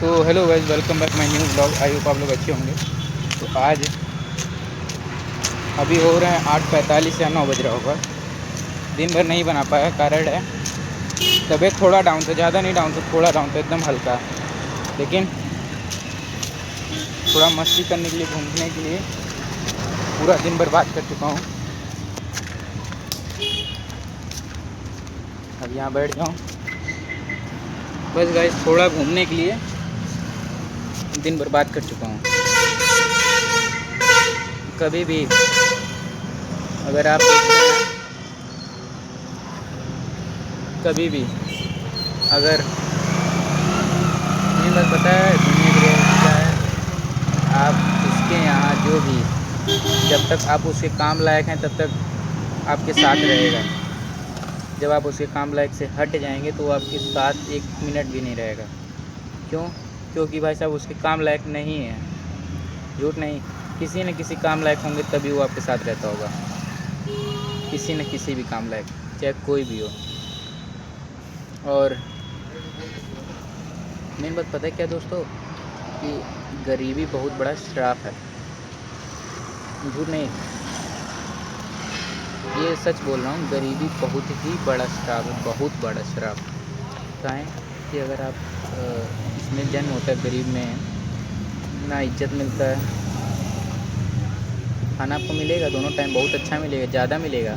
तो hello guys, welcome back my new blog. I hope आप लोग अच्छे होंगे। तो आज अभी हो रहे हैं 8:45 या 9 बज रहा होगा। दिन भर नहीं बना पाया, कारण है तबीयत थोड़ा डाउन था, ज़्यादा नहीं डाउन था, थोड़ा डाउन था, एकदम हल्का। लेकिन थोड़ा मस्ती करने के लिए, घूमने के लिए पूरा दिन बर्बाद कर चुका हूँ। अब यहाँ बैठ जाऊँ बस गाइस, थोड़ा घूमने के लिए दिन बर्बाद कर चुका हूँ। कभी भी अगर आप कभी भी अगर मुझे बस पता है दुनिया की क्या है, आप उसके यहाँ जो भी, जब तक आप उसके काम लायक हैं तब तक आपके साथ रहेगा। जब आप उसके काम लायक से हट जाएंगे तो वो आपके साथ 1 मिनट भी नहीं रहेगा। क्यों? क्योंकि भाई साहब उसके काम लायक नहीं है। झूठ नहीं, किसी न किसी काम लायक होंगे तभी वो आपके साथ रहता होगा। किसी न किसी भी काम लायक, चाहे कोई भी हो। और मेन बात पता है क्या दोस्तों, कि गरीबी बहुत बड़ा श्राप है। झूठ नहीं, ये सच बोल रहा हूँ। गरीबी बहुत ही बड़ा श्राप है, बहुत बड़ा श्राप। कहें कि अगर आप इसमें जन्म होता है गरीब में, ना इज्जत मिलता है, खाना आपको मिलेगा दोनों टाइम बहुत अच्छा मिलेगा, ज़्यादा मिलेगा,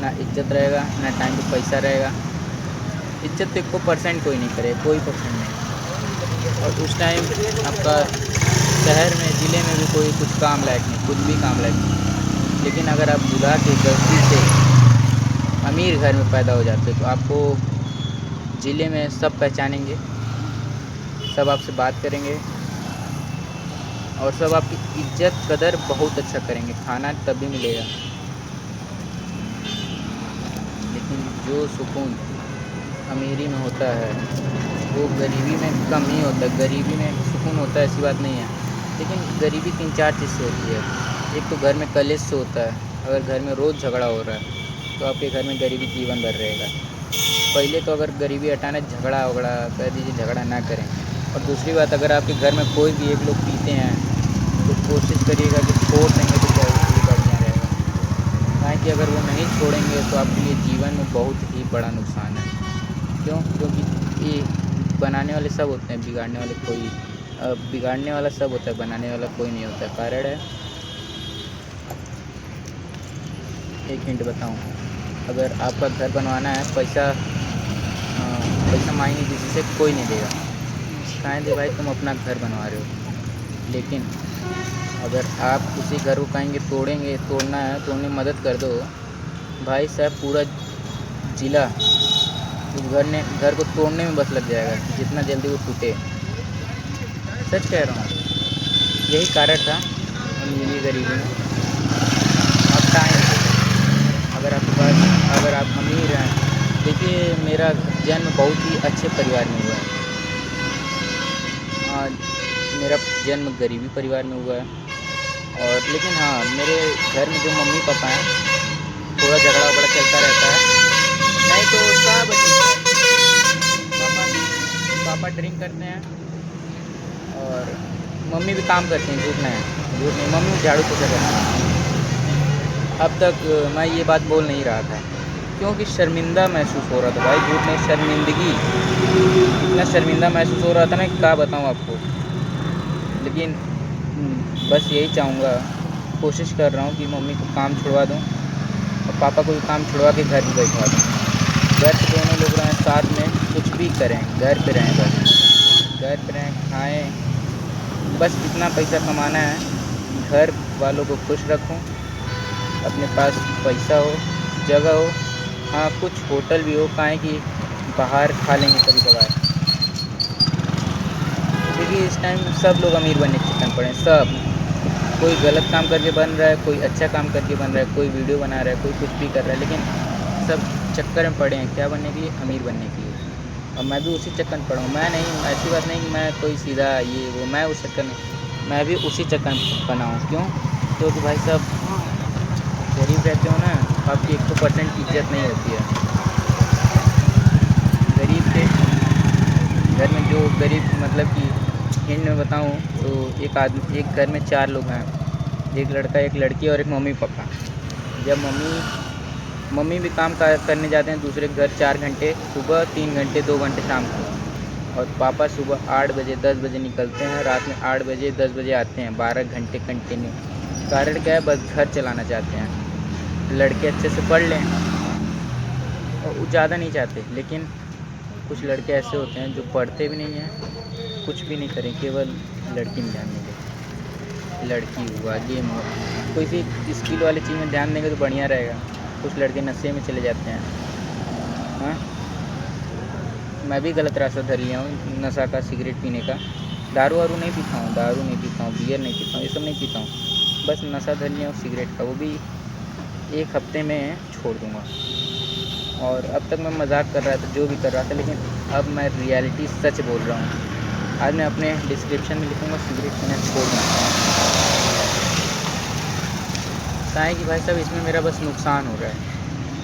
ना इज्जत रहेगा, ना टाइम पे पैसा रहेगा। इज्जत तो 1% कोई नहीं करे, कोई परसेंट नहीं। और उस टाइम आपका शहर में, ज़िले में भी कोई कुछ काम लायक नहीं, कुछ भी काम लायक नहीं। लेकिन अगर आप बुला के गलती से अमीर घर में पैदा हो जाते तो आपको ज़िले में सब पहचानेंगे, सब आपसे बात करेंगे और सब आपकी इज्जत कदर बहुत अच्छा करेंगे। खाना तभी मिलेगा। लेकिन जो सुकून अमीरी में होता है वो गरीबी में कम ही होता है। गरीबी में सुकून होता है, ऐसी बात नहीं है, लेकिन गरीबी 3-4 चीज़ से होती है। एक तो घर में कलेश से होता है। अगर घर में रोज़ झगड़ा हो रहा है तो आपके घर में गरीबी जीवन भर रहेगा। पहले तो अगर गरीबी हटाना, झगड़ा वगड़ा कह दीजिए, झगड़ा ना करें। और दूसरी बात, अगर आपके घर में कोई भी एक लोग पीते हैं तो कोशिश करिएगा कि छोड़ देंगे तो क्या उसके लिए बढ़िया रहेगा। ताकि अगर वो नहीं छोड़ेंगे तो आपके लिए जीवन में बहुत ही बड़ा नुकसान है। क्यों? क्योंकि ये बनाने वाले सब होते हैं, बिगाड़ने वाले कोई बिगाड़ने वाला सब होता है, बनाने वाला कोई नहीं होता। कारण है, एक हिंट बताऊं, अगर आपका घर बनवाना है, पैसा मांगेंगे किसी से, कोई नहीं देगा। कहें दे भाई, तुम अपना घर बनवा रहे हो। लेकिन अगर आप उसी घर को कहेंगे तोड़ेंगे, तोड़ना है तो उन्हें मदद कर दो, भाई साहब पूरा ज़िला उस घर को तोड़ने में बस लग जाएगा, जितना जल्दी वो टूटे। सच कह रहा हूँ। यही कारण था अमीरी गरीबी में। अब टाइम, अगर आप अमीर हैं, देखिए मेरा जन्म बहुत ही अच्छे परिवार में हुआ है। मेरा जन्म गरीबी परिवार में हुआ है। और लेकिन हाँ, मेरे घर में जो मम्मी पापा हैं, थोड़ा झगड़ा वगड़ा चलता रहता है। नहीं तो सब पापा ड्रिंक करते हैं और मम्मी भी काम करती हैं। झूठ नहीं, मम्मी झाड़ू पोछा करती हैं। अब तक मैं ये बात बोल नहीं रहा था क्योंकि शर्मिंदा महसूस हो रहा था भाई। झूठ नहीं, शर्मिंदगी, इतना शर्मिंदा महसूस हो रहा था ना, क्या बताऊँ आपको। लेकिन बस यही चाहूँगा, कोशिश कर रहा हूँ कि मम्मी को काम छुड़वा दूँ और पापा को भी काम छुड़वा के घर में बैठवा दूँ। घर पे दोनों लोग रहें साथ में, कुछ भी करें, घर पे रहें, बस घर पे रहें, खाएं। बस इतना पैसा कमाना है, घर वालों को खुश रखूं, अपने पास पैसा हो, जगह हो, हाँ कुछ होटल भी हो, काहे कि बाहर खा लेंगे कभी कभार। देखिए इस टाइम सब लोग अमीर बनने के चक्कर में पड़े हैं, सब। कोई गलत काम करके बन रहा है, कोई अच्छा काम करके बन रहा है, कोई वीडियो बना रहा है, कोई कुछ भी कर रहा है, लेकिन सब चक्कर में पड़े हैं क्या बनने के लिए? अमीर बनने के लिए। और मैं भी उसी चक्कर में पड़ा हूँ। मैं नहीं, ऐसी बात नहीं कि मैं कोई सीधा ये वो, मैं उस चक्कर में, मैं भी उसी चक्कर में बना हूँ। क्यों? क्योंकि भाई साहब गरीब रहते हो ना, आपकी 1% इज्जत नहीं होती है। गरीब के घर में जो गरीब मतलब कि हिंट में बताऊँ तो एक घर में 4 लोग हैं, एक लड़का एक लड़की और एक मम्मी पापा। जब मम्मी भी काम करने जाते हैं दूसरे घर 4 घंटे सुबह, 3 घंटे 2 घंटे शाम को, और पापा सुबह 8 बजे 10 बजे निकलते हैं, रात में 8 बजे 10 बजे आते हैं, 12 घंटे कंटिन्यू। कारण क्या है? बस घर चलाना चाहते हैं, लड़के अच्छे से पढ़ लें, और वो ज़्यादा नहीं चाहते। लेकिन कुछ लड़के ऐसे होते हैं जो पढ़ते भी नहीं हैं, कुछ भी नहीं करें, केवल लड़की में ध्यान देंगे, लड़की हुआ गेम हुआ, कोई सी स्किल वाली चीज़ में ध्यान देंगे तो बढ़िया रहेगा। कुछ लड़के नशे में चले जाते हैं। हाँ, मैं भी गलत रास्ता धर लिया हूँ नशा का, सिगरेट पीने का। दारू वारू नहीं पीता हूँ, दारू नहीं पीता हूँ, बियर नहीं पीता हूँ, ये सब नहीं पीता हूँ। बस नशा धर लिया हूँ सिगरेट का, वो भी 1 हफ्ते में छोड़ दूँगा। और अब तक मैं मजाक कर रहा था, जो भी कर रहा था, लेकिन अब मैं रियलिटी सच बोल रहा हूँ। आज मैं अपने डिस्क्रिप्शन में लिखूँगा सिगरेट पीना छोड़ना। क्या है कि भाई साहब इसमें मेरा बस नुकसान हो रहा है,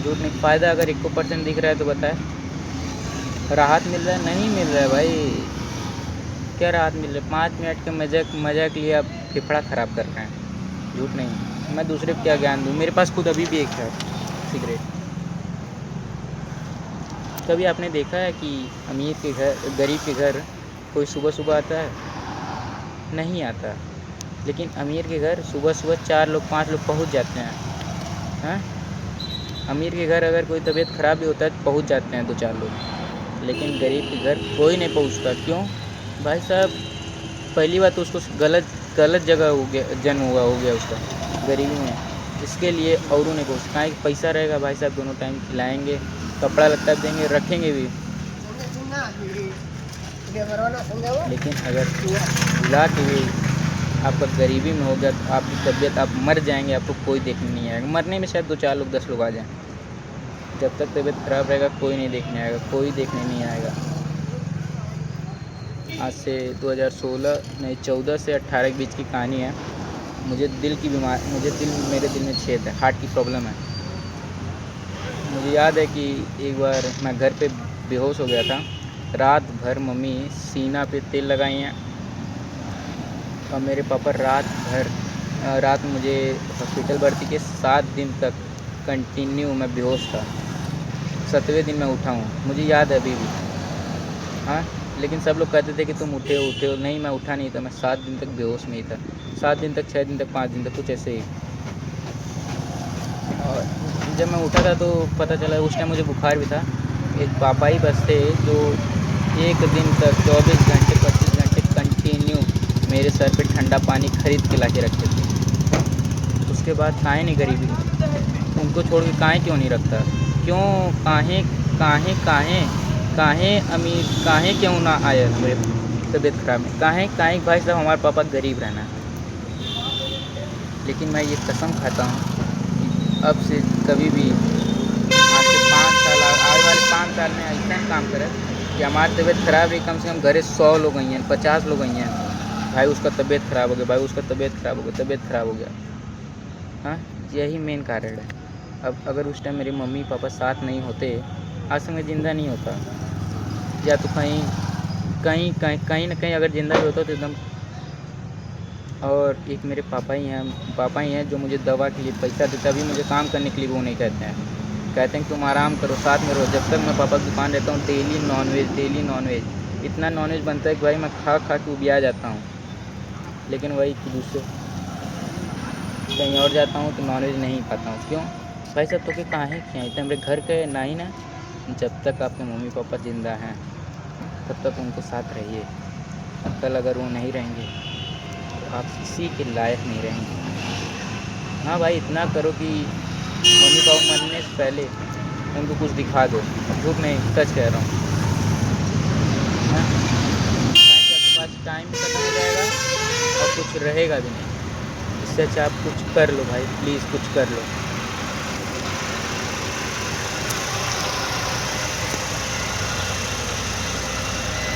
झूठ नहीं। फ़ायदा अगर 1% दिख रहा है तो बताए, राहत मिल रहा है? नहीं मिल रहा है भाई। क्या राहत मिल रहा है? 5 मिनट के मज़े के लिए आप फेफड़ा ख़राब कर रहे हैं, झूठ नहीं। मैं दूसरे को क्या ज्ञान दूँ, मेरे पास खुद अभी भी एक है सिगरेट। कभी आपने देखा है कि अमीर के घर गरीब के घर कोई सुबह सुबह आता है? नहीं आता। लेकिन अमीर के घर सुबह सुबह 4 लोग 5 लोग पहुंच जाते हैं। हाँ, अमीर के घर अगर कोई तबीयत ख़राब भी होता है तो पहुंच जाते हैं 2-4 लोग, लेकिन गरीब के घर कोई नहीं पहुंचता। क्यों भाई साहब? पहली बात तो उसको गलत जगह जन्म हुआ हो गया उसका, गरीबी में, इसके लिए औरों नहीं पहुँचता। कहाँ एक पैसा रहेगा भाई साहब, दोनों टाइम खिलाएंगे, कपड़ा लत्ता देंगे, रखेंगे भी। लेकिन अगर भुला के भी आपका गरीबी में हो गया तो आपकी तबीयत, आप मर जाएंगे, आपको कोई देखने नहीं आएगा। मरने में शायद 2-4 लोग 10 लोग आ जाएं, जब तक तबीयत ख़राब रहेगा कोई नहीं देखने आएगा, कोई देखने नहीं आएगा। आज से 2016 नहीं 14 से 18 के बीच की कहानी है। मुझे मेरे दिल में छेद है, हार्ट की प्रॉब्लम है। मुझे याद है कि एक बार मैं घर पे बेहोश हो गया था। रात भर मम्मी सीना पे तेल लगाई हैं, और मेरे पापा रात मुझे हॉस्पिटल भर्ती के 7 दिन तक कंटिन्यू मैं बेहोश था। 7वें दिन मैं उठा हूँ, मुझे याद है अभी भी। हाँ, लेकिन सब लोग कहते थे कि तुम उठे हो। नहीं, मैं उठा नहीं था, मैं 7 दिन तक बेहोश में ही था। 7 दिन तक, 6 दिन तक, 5 दिन तक, कुछ ऐसे ही। और जब मैं उठा था तो पता चला उस टाइम मुझे बुखार भी था। एक पापा ही बस थे जो 1 दिन तक 24 घंटे 25 घंटे कंटिन्यू मेरे सर पे ठंडा पानी खरीद के ला के रखते थे। उसके बाद काहे नहीं गरीबी, उनको छोड़ के काहे क्यों नहीं रखता? क्यों? काहे काहे काहे काहे अमीर, काहे क्यों ना आए हमारे तबीयत ख़राब में? काहे काहे भाई साहब हमारे पापा गरीब रहना है। लेकिन मैं ये कसम खाता हूँ कि अब से कभी भी आज से 5 साल आने वाले 5 साल में ऐसा काम करें कि हमारी तबीयत ख़राब रही, कम से कम घरे 100 लोग आई हैं, 50 लोग आई हैं, भाई उसका तबीयत ख़राब हो गया, भाई उसका तबीयत ख़राब हो गया, तबीयत ख़राब हो गया। हाँ, यही मेन कारण है। अब अगर उस टाइम मेरे मम्मी पापा साथ नहीं होते, आज से मैं ज़िंदा नहीं होता, या तो कहीं कहीं कहीं कहीं ना कहीं अगर ज़िंदा भी होता तो एकदम। और एक मेरे पापा ही हैं जो मुझे दवा के लिए पैसा देते, अभी मुझे काम करने के लिए वो नहीं कहते हैं, कहते हैं कि तुम आराम करो, साथ में रहो। जब तक मैं पापा की दुकान रहता हूँ डेली नॉनवेज, इतना नॉनवेज बनता है कि भाई मैं खा खा के उबिया जाता हूँ। लेकिन वही कि दूसरे कहीं और जाता हूँ तो नॉनवेज नहीं खाता हूँ। क्यों भाई साहब? तो कि काहे खियाई तो मेरे घर के ना ही ना। जब तक आपके मम्मी पापा ज़िंदा हैं तब तक उनके साथ रहिए। कल अगर वो नहीं रहेंगे तो आप किसी के लायक नहीं रहेंगे। हाँ भाई, इतना करो कि मम्मी पापा मरने से पहले उनको कुछ दिखा दो, झूठ नहीं सच कह रहा हूँ। हाँ, ताकि आपके पास टाइम भी खत्म हो जाएगा और कुछ रहेगा भी नहीं। इससे अच्छा आप कुछ कर लो भाई, प्लीज़ कुछ कर लो।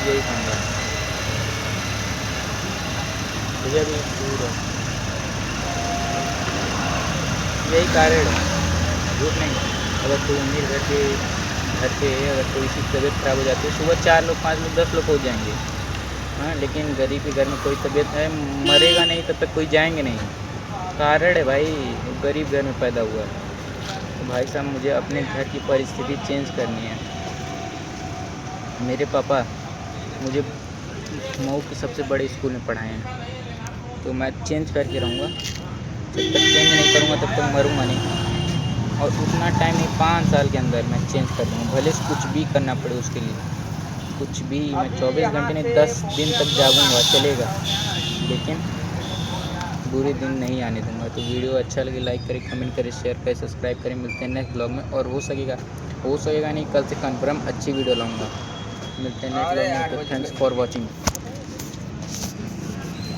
यही कहूँगा। भैया भी दूर है, यही कारण है, झूठ नहीं। अगर कोई अमीर घर के घर पे अगर कोई सी तबीयत ख़राब हो जाती है, सुबह 4 लोग 5 लोग 10 लोग हो जाएंगे। हाँ, लेकिन गरीब के घर में कोई तबीयत है मरेगा नहीं तब तक कोई जाएंगे नहीं। कारण है भाई, गरीब घर में पैदा हुआ है। तो भाई साहब मुझे अपने घर की परिस्थिति चेंज करनी है। मेरे पापा मुझे मऊ के सबसे बड़े स्कूल में पढ़ाए हैं, तो मैं चेंज करके रहूँगा। जब तक चेंज नहीं करूँगा तब तक मरूँगा नहीं। और उतना टाइम नहीं, 5 साल के अंदर मैं चेंज कर दूँगा, भले से कुछ भी करना पड़े उसके लिए। कुछ भी, मैं 24 घंटे नहीं 10 दिन तक जागूँगा, चलेगा, लेकिन बुरे दिन नहीं आने दूँगा। तो वीडियो अच्छा लगे लाइक करें, कमेंट करें, शेयर करें, सब्सक्राइब करें। मिलते हैं नेक्स्ट ब्लॉग में। और हो सकेगा नहीं, कल से कन्फर्म अच्छी वीडियो लाऊँगा। मिलते हैं नेक्स्ट ब्लॉग में। तो थैंक्स फॉर वॉचिंग।